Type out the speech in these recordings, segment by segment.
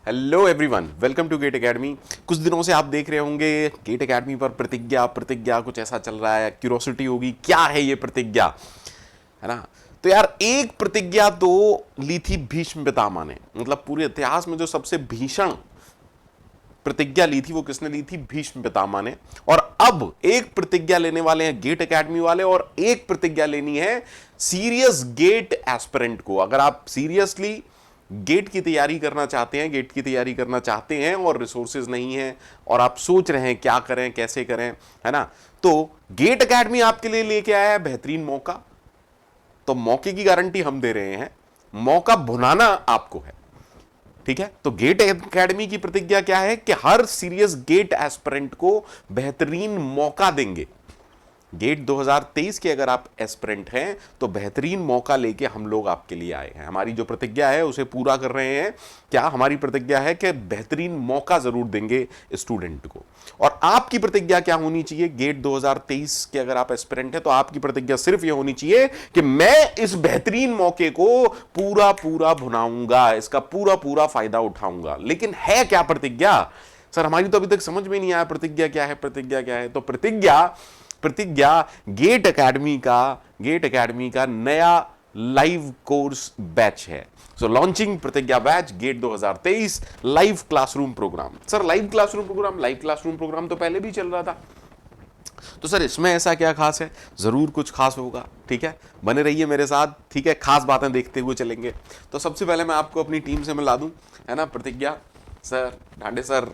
Hello everyone, welcome to GATE academy. कुछ दिनों से आप देख रहे होंगे गेट एकेडमी पर प्रतिज्ञा प्रतिज्ञा कुछ ऐसा चल रहा है। क्यूरोसिटी होगी क्या है ये प्रतिज्ञा, है ना। तो यार एक प्रतिज्ञा तो ली थी भीष्म पितामह ने, मतलब पूरे इतिहास में जो सबसे भीषण प्रतिज्ञा ली थी वो किसने ली थी? भीष्म पितामह ने। और अब एक प्रतिज्ञा लेने वाले हैं गेट एकेडमी वाले, और एक प्रतिज्ञा लेनी है सीरियस गेट एस्पिरेंट को। अगर आप सीरियसली गेट की तैयारी करना चाहते हैं, गेट की तैयारी करना चाहते हैं और रिसोर्सेज नहीं है और आप सोच रहे हैं क्या करें कैसे करें, है ना, तो गेट एकेडमी आपके लिए लेके आया है बेहतरीन मौका। तो मौके की गारंटी हम दे रहे हैं, मौका भुनाना आपको है, ठीक है। तो गेट एकेडमी की प्रतिज्ञा क्या है कि हर सीरियस गेट एस्पिरेंट को बेहतरीन मौका देंगे। गेट 2023 के अगर आप एस्पिरेंट हैं तो बेहतरीन मौका लेके हम लोग आपके लिए आए हैं। हमारी जो प्रतिज्ञा है उसे पूरा कर रहे हैं। क्या हमारी प्रतिज्ञा है कि बेहतरीन मौका जरूर देंगे स्टूडेंट को। और आपकी प्रतिज्ञा क्या होनी चाहिए? गेट 2023 के अगर आप एस्पिरेंट हैं तो आपकी प्रतिज्ञा सिर्फ यह होनी चाहिए कि मैं इस बेहतरीन मौके को पूरा पूरा भुनाऊंगा, इसका पूरा पूरा फायदा उठाऊंगा। लेकिन है क्या प्रतिज्ञा? सर हमारी तो अभी तक समझ में नहीं आया प्रतिज्ञा क्या है, प्रतिज्ञा क्या है। तो प्रतिज्ञा गेट एकेडमी का नया लाइव कोर्स बैच है। So launching Pratigya batch GATE 2023 live classroom programme. Sir live classroom programme तो पहले भी चल रहा था, तो सर इसमें ऐसा क्या खास है? जरूर कुछ खास होगा, ठीक है, बने रहिए मेरे साथ, ठीक है, खास बातें देखते हुए चलेंगे। तो सबसे पहले मैं आपको अपनी टीम से मिला दूं, है ना। प्रतिज्ञा सर, ढांडे सर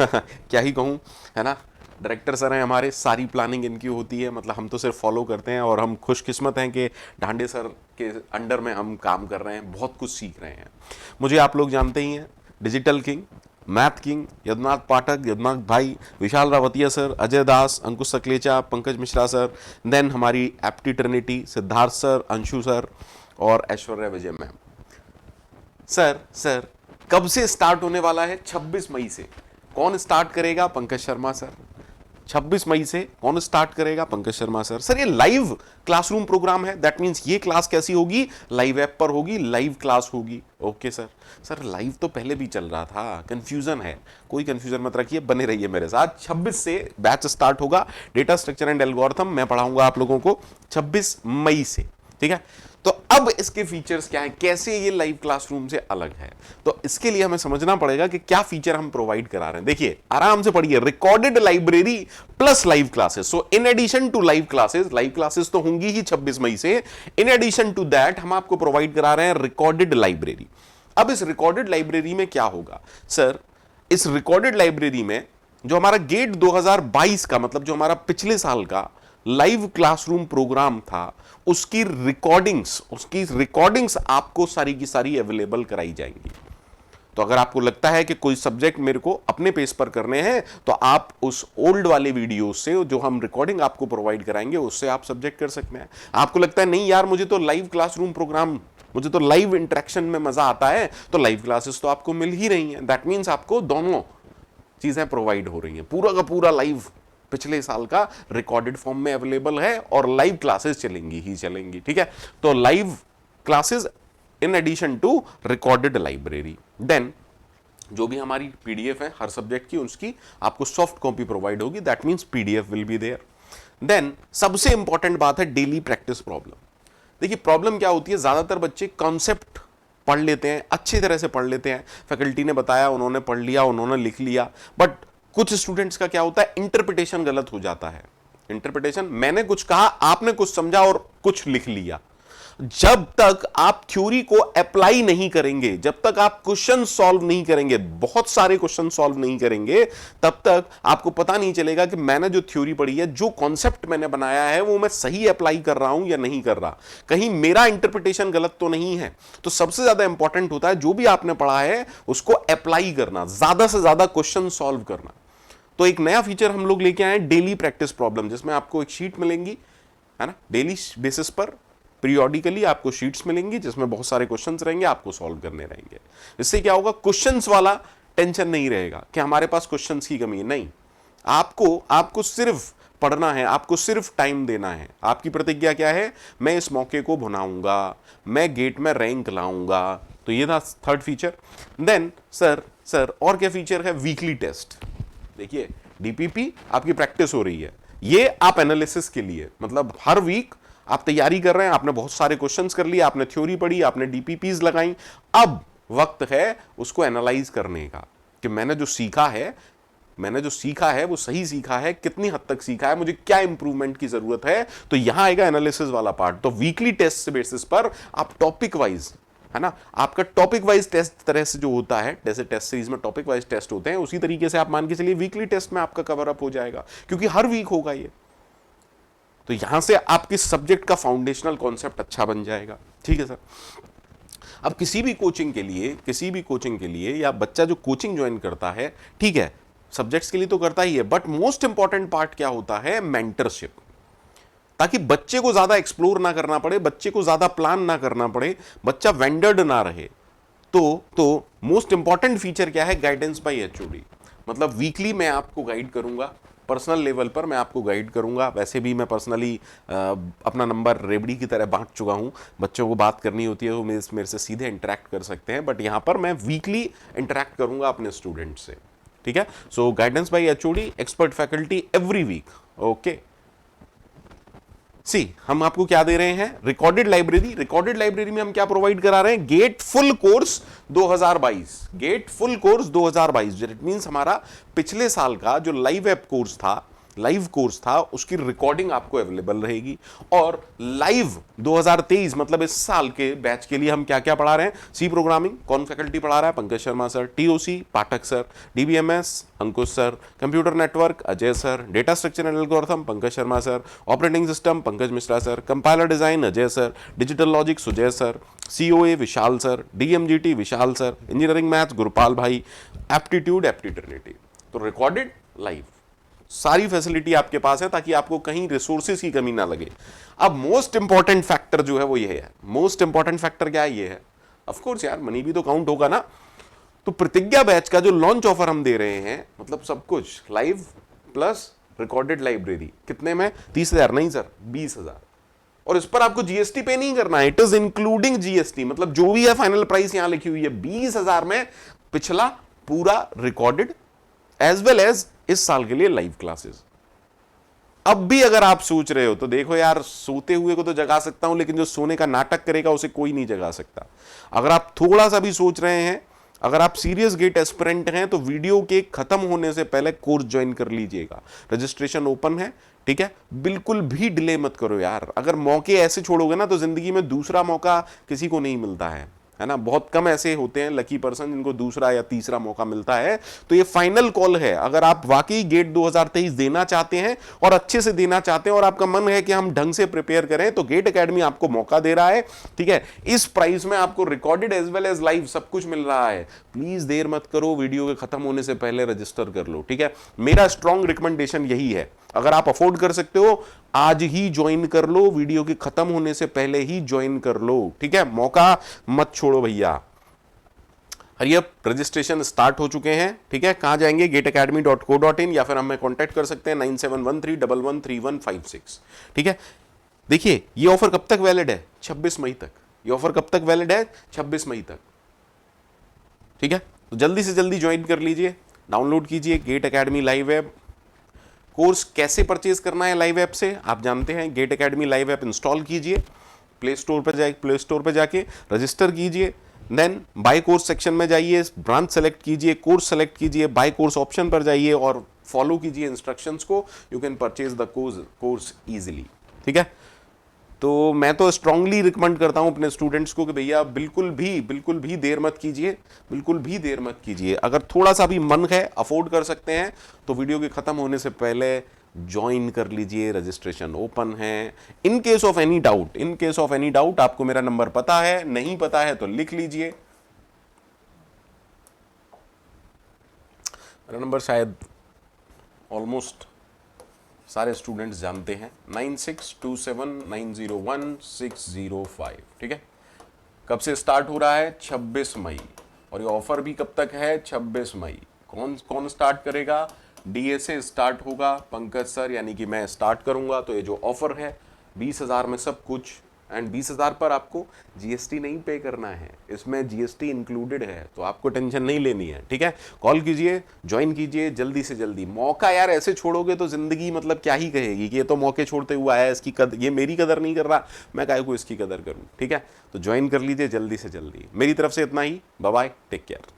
क्या ही कहूं, है ना, डायरेक्टर सर हैं हमारे, सारी प्लानिंग इनकी होती है, मतलब हम तो सिर्फ फॉलो करते हैं। और हम खुशकिस्मत हैं कि ढांडे सर के अंडर में हम काम कर रहे हैं, बहुत कुछ सीख रहे हैं। मुझे आप लोग जानते ही हैं, digital king, math king, Yadunath Pathak, Yadunath भाई, Vishal Rawatiya sir, Ajay Das, Ankush Saklecha, Pankaj Mishra sir, then हमारी Apti Trinity, Siddharth sir, Anshu sir और ऐश्वर्या विजय मैम। सर कब से स्टार्ट होने वाला है? 26 मई से। कौन स्टार्ट करेगा? पंकज शर्मा सर। 26 मई से कौन स्टार्ट करेगा? पंकज शर्मा सर। सर ये लाइव क्लासरूम प्रोग्राम है, दैट मींस ये क्लास कैसी होगी? लाइव ऐप पर होगी, लाइव क्लास होगी। ओके सर लाइव तो पहले भी चल रहा था, कंफ्यूजन है, कोई कंफ्यूजन मत रखिए, बने रहिए मेरे साथ। 26 से बैच स्टार्ट होगा, डेटा स्ट्रक्चर एंड एल्गोरिथम मैं पढ़ाऊंगा आप लोगों को 26 मई से, ठीक है। तो अब इसके फीचर्स क्या है, कैसे ये लाइव क्लासरूम से अलग है, तो इसके लिए हमें समझना पड़ेगा कि क्या फीचर हम प्रोवाइड करा रहे हैं। देखिए आराम से पढ़िए, recorded library plus live classes. So in addition to live classes तो होंगी ही 26 मई से, इन एडिशन टू दैट हम आपको प्रोवाइड करा रहे हैं रिकॉर्डेड लाइब्रेरी। अब इस रिकॉर्डेड लाइब्रेरी में क्या होगा सर? इस रिकॉर्डेड लाइब्रेरी में जो हमारा गेट 2022 का, मतलब जो हमारा पिछले साल का लाइव क्लासरूम प्रोग्राम था, उसकी रिकॉर्डिंग्स आपको सारी की सारी अवेलेबल कराई जाएंगी। तो अगर आपको लगता है कि कोई सब्जेक्ट मेरे को अपने पेस पर करने हैं तो आप उस ओल्ड वाले वीडियो से जो हम रिकॉर्डिंग आपको प्रोवाइड कराएंगे उससे आप सब्जेक्ट कर सकते हैं। आपको लगता है नहीं यार मुझे तो लाइव क्लासरूम प्रोग्राम, मुझे तो लाइव इंटरेक्शन में मजा आता है, तो लाइव क्लासेस तो आपको मिल ही रही हैं। दैट मीन्स आपको दोनों चीजें प्रोवाइड हो रही हैं, पूरा का पूरा लाइव पिछले साल का रिकॉर्डेड फॉर्म में अवेलेबल है और लाइव क्लासेस चलेंगी ही चलेंगी, ठीक है। तो live classes in addition to recorded library. Then जो भी हमारी पीडीएफ है हर सब्जेक्ट की, उसकी आपको सॉफ्ट कॉपी प्रोवाइड होगी, that means PDF will be there. Then सबसे इंपॉर्टेंट बात है डेली प्रैक्टिस प्रॉब्लम। देखिए प्रॉब्लम क्या होती है, ज्यादातर बच्चे कॉन्सेप्ट पढ़ लेते हैं, अच्छी तरह से पढ़ लेते हैं, फैकल्टी ने बताया उन्होंने पढ़ लिया, उन्होंने लिख लिया, बट कुछ स्टूडेंट्स का क्या होता है, इंटरप्रिटेशन गलत हो जाता है। इंटरप्रिटेशन, मैंने कुछ कहा, आपने कुछ समझा और कुछ लिख लिया। जब तक आप थ्योरी को अप्लाई नहीं करेंगे, जब तक आप क्वेश्चन सॉल्व नहीं करेंगे, बहुत सारे क्वेश्चन सॉल्व नहीं करेंगे, तब तक आपको पता नहीं चलेगा कि मैंने जो थ्योरी पढ़ी है, जो कॉन्सेप्ट मैंने बनाया है, वो मैं सही अप्लाई कर रहा हूं या नहीं कर रहा, कहीं मेरा इंटरप्रिटेशन गलत तो नहीं है। तो सबसे ज्यादा इंपॉर्टेंट होता है जो भी आपने पढ़ा है उसको अप्लाई करना, ज्यादा से ज्यादा क्वेश्चन सॉल्व करना। तो एक नया फीचर हम लोग लेके आए, डेली प्रैक्टिस प्रॉब्लम, जिसमें आपको एक शीट मिलेंगी, है ना, डेली बेसिस पर पीरियोडिकली आपको शीट्स मिलेंगी जिसमें बहुत सारे क्वेश्चंस रहेंगे, आपको सॉल्व करने रहेंगे। इससे क्या होगा, क्वेश्चंस वाला टेंशन नहीं रहेगा कि हमारे पास क्वेश्चंस की कमी है, नहीं, आपको सिर्फ पढ़ना है, आपको सिर्फ टाइम देना है। आपकी प्रतिज्ञा क्या है? मैं इस मौके को भुनाऊंगा, मैं गेट में रैंक लाऊंगा, तो ये था थर्ड फीचर। देन सर और क्या फीचर है? Weekly test. देखिए डीपीपी आपकी प्रैक्टिस हो रही है, ये आप एनालिसिस के लिए, मतलब हर वीक आप तैयारी कर रहे हैं, आपने बहुत सारे क्वेश्चंस कर लिए, आपने थ्योरी पढ़ी, आपने डीपीपीज लगाई, अब वक्त है उसको एनालाइज करने का कि मैंने जो सीखा है वो सही सीखा है, कितनी हद तक सीखा है, मुझे क्या इंप्रूवमेंट की जरूरत है। तो यहां आएगा एनालिसिस वाला पार्ट। तो वीकली टेस्ट बेसिस पर आप टॉपिक वाइज, है ना, आपका टॉपिक वाइज टेस्ट तरह से जो होता है, जैसे टेस्ट सीरीज में टॉपिक वाइज टेस्ट होते हैं, उसी तरीके से आप मान के चलिए वीकली टेस्ट में आपका कवर अप हो जाएगा, क्योंकि हर वीक होगा ये। तो यहां से आपके सब्जेक्ट का फाउंडेशनल कॉन्सेप्ट अच्छा बन जाएगा। ठीक है सर। अब किसी भी कोचिंग के लिए या बच्चा जो कोचिंग ज्वाइन करता है, ठीक है, सब्जेक्ट्स के लिए तो करता ही है, बट मोस्ट इंपॉर्टेंट पार्ट क्या होता है? मेंटरशिप। ताकि बच्चे को ज्यादा एक्सप्लोर ना करना पड़े, बच्चे को ज्यादा प्लान ना करना पड़े, बच्चा वेंडर्ड ना रहे। तो मोस्ट इंपॉर्टेंट फीचर क्या है? Guidance by HOD. मतलब वीकली मैं आपको गाइड करूंगा, पर्सनल लेवल पर मैं आपको गाइड करूंगा। वैसे भी मैं पर्सनली अपना नंबर रेबड़ी की तरह बांट चुका हूं, बच्चों को बात करनी होती है वो मेरे से सीधे इंटरेक्ट कर सकते हैं, बट यहां पर मैं वीकली इंटरेक्ट करूंगा अपने स्टूडेंट से। ठीक है। So guidance by HOD, expert faculty every week. Okay, see हम आपको क्या दे रहे हैं? Recorded library. रिकॉर्डेड लाइब्रेरी में हम क्या प्रोवाइड करा रहे हैं? Get full course 2022। Get full course 2022 it means हमारा पिछले साल का जो लाइव कोर्स था उसकी रिकॉर्डिंग आपको अवेलेबल रहेगी। और लाइव 2023 मतलब इस साल के बैच के लिए हम क्या क्या पढ़ा रहे हैं? सी प्रोग्रामिंग कौन फैकल्टी पढ़ा रहा है? Pankaj Sharma sir. TOC Pathak sir. DBMS Ankush sir. Computer network Ajay sir. Data structure and algorithm Pankaj Sharma sir. Operating system Pankaj Mishra sir. Compiler design Ajay sir. Digital logic Sujay sir. COA Vishal sir. DMGT Vishal sir. Engineering maths Gurupal भाई। Aptitude AptiTrinity. तो recorded live सारी facility आपके पास है, ताकि आपको कहीं resources की कमी ना लगे। अब मोस्ट इंपॉर्टेंट फैक्टर जो है वो ये है। मोस्ट इंपॉर्टेंट फैक्टर क्या है? ये है, ऑफ कोर्स यार मनी भी तो काउंट होगा ना। तो प्रतिज्ञा बैच का जो लॉन्च ऑफर हम दे रहे हैं, मतलब सब कुछ लाइव प्लस रिकॉर्डेड लाइब्रेरी, कितने में? 30,000 नहीं सर, 20,000। और इस पर आपको जीएसटी पे नहीं करना है, इट इज इंक्लूडिंग जीएसटी। मतलब जो भी है फाइनल प्राइस यहां लिखी हुई है 20,000 में पिछला पूरा रिकॉर्डेड एज वेल एज इस साल के लिए लाइव क्लासेस। अब भी अगर आप सोच रहे हो तो देखो यार, सोते हुए को तो जगा सकता हूं, लेकिन जो सोने का नाटक करेगा उसे कोई नहीं जगा सकता। अगर आप थोड़ा सा भी सोच रहे हैं, अगर आप सीरियस गेट एस्पिरेंट हैं, तो वीडियो के खत्म होने से पहले कोर्स ज्वाइन कर लीजिएगा। रजिस्ट्रेशन ओपन है, ठीक है। बिल्कुल भी डिले मत करो यार। अगर मौके ऐसे छोड़ोगे ना तो जिंदगी में दूसरा मौका किसी को नहीं मिलता है ना। बहुत कम ऐसे होते हैं लकी पर्सन जिनको दूसरा या तीसरा मौका मिलता है। तो ये फाइनल कॉल है। अगर आप वाकई गेट 2023 देना चाहते हैं और अच्छे से देना चाहते हैं और आपका मन है कि हम ढंग से प्रिपेयर करें, तो गेट एकेडमी आपको मौका दे रहा है, ठीक है। इस प्राइस में आपको recorded as well as live सब कुछ मिल रहा है। प्लीज देर मत करो, वीडियो के खत्म होने से पहले रजिस्टर कर लो, ठीक है। मेरा स्ट्रॉन्ग रिकमेंडेशन यही है, अगर आप अफोर्ड कर सकते हो आज ही ज्वाइन कर लो, वीडियो के खत्म होने से पहले ही ज्वाइन कर लो, ठीक है। मौका मत छोड़ो भैया। हरियप रजिस्ट्रेशन स्टार्ट हो चुके हैं, ठीक है। कहां जाएंगे? gateacademy.co.in या फिर हमें कांटेक्ट कर सकते हैं 9713113156, ठीक है। देखिए ये ऑफर कब तक वैलिड है? 26 मई तक। ये ऑफर कब तक वैलिड है? 26 मई तक, ठीक है। तो जल्दी से जल्दी ज्वाइन कर लीजिए, डाउनलोड कीजिए GATE academy live app. Course कैसे परचेज करना है लाइव ऐप से आप जानते हैं। GATE academy live app install कीजिए, प्ले स्टोर पर जाके रजिस्टर कीजिए। देन बाय कोर्स सेक्शन में जाइए, ब्रांच सेलेक्ट कीजिए, कोर्स सेलेक्ट कीजिए, बाय कोर्स ऑप्शन पर जाइए और फॉलो कीजिए इंस्ट्रक्शंस को। You can purchase the course easily, ठीक है। तो मैं तो स्ट्रांगली रिकमेंड करता हूं अपने स्टूडेंट्स को कि भैया बिल्कुल भी देर मत कीजिए, बिल्कुल भी देर मत कीजिए। अगर थोड़ा सा भी मन है, अफोर्ड कर सकते हैं, तो वीडियो के खत्म होने से पहले ज्वाइन कर लीजिए। रजिस्ट्रेशन ओपन है। In case of any doubt आपको मेरा नंबर पता है, नहीं पता है तो लिख लीजिए। मेरा नंबर शायद ऑलमोस्ट सारे स्टूडेंट्स जानते हैं, 9627901605, ठीक है। कब से स्टार्ट हो रहा है? 26 मई। और ये ऑफर भी कब तक है? 26 मई। कौन स्टार्ट करेगा? डीए से स्टार्ट होगा, पंकज सर यानी कि मैं स्टार्ट करूंगा। तो ये जो ऑफर है 20,000 में सब कुछ, एंड 20,000 पर आपको जीएसटी नहीं पे करना है, इसमें जीएसटी इंक्लूडेड है, तो आपको टेंशन नहीं लेनी है। ठीक है, कॉल कीजिए, ज्वाइन कीजिए जल्दी से जल्दी। मौका यार ऐसे छोड़ोगे तो जिंदगी मतलब क्या ही कहेगी कि ये तो मौके छोड़ते हुआ है, इसकी ये मेरी कदर नहीं कर रहा, मैं काहे को इसकी कदर करूं। ठीक है, तो ज्वाइन कर लीजिए जल्दी से जल्दी। मेरी तरफ से इतना ही, बाय बाय, टेक केयर।